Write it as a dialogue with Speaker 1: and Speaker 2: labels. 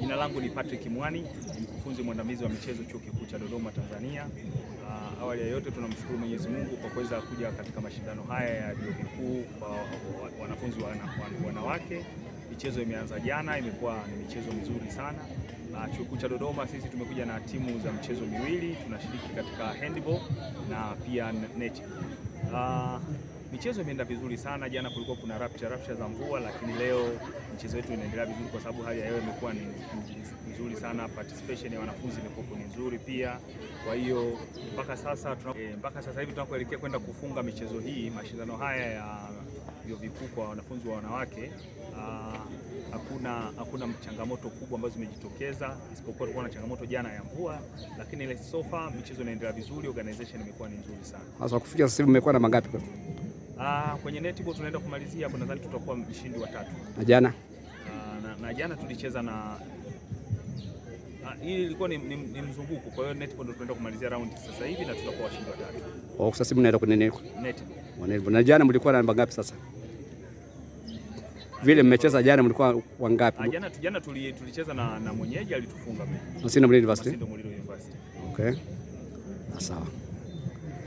Speaker 1: Jina langu ni Patrick Mwani, ni mkufunzi mwandamizi wa michezo Chuo Kikuu cha Dodoma, Tanzania. Awali ya yote tunamshukuru Mwenyezi Mungu kwa kuweza kuja katika mashindano haya ya vyuo vikuu kwa wanafunzi wanawake. Michezo imeanza jana, imekuwa ni michezo mizuri sana. Chuo Kikuu cha Dodoma sisi tumekuja na timu za michezo miwili, tunashiriki katika handball na pia netball. Michezo imeenda vizuri sana. Jana kulikuwa kuna rapsha za mvua, lakini leo michezo yetu inaendelea vizuri kwa sababu hali ya hewa imekuwa ni nzuri sana. Participation ya wanafunzi imekuwa ni nzuri pia. Kwa hiyo mpaka sasa hivi tunakoelekea kwenda kufunga michezo hii, mashindano haya ya vyuo vikuu kwa wanafunzi wa wanawake, hakuna changamoto kubwa ambazo zimejitokeza, isipokuwa tulikuwa na changamoto jana ya mvua, lakini ile so far michezo inaendelea vizuri, organization imekuwa ni nzuri sana.
Speaker 2: Sasa kufikia sasa hivi mmekuwa na mangapi kwa?
Speaker 1: Kwenye netball tunaenda kumalizia hapo, nadhani tutakuwa mshindi wa 3.
Speaker 2: Na jana?
Speaker 1: Na jana tulicheza na hii ilikuwa ni mzunguko, kwa hiyo netball ndio tunaenda kumalizia round sasa hivi na tutakuwa washindi wa 3.
Speaker 2: Sasa hivi mnaenda kwenye netball. Na jana mlikuwa na namba ngapi sasa? Vile mmecheza jana mlikuwa wangapi?
Speaker 1: Jana tulicheza na mwenyeji alitufunga.
Speaker 2: Masinde Mulilo University.
Speaker 1: Masinde Mulilo University.
Speaker 2: Okay. Sawa.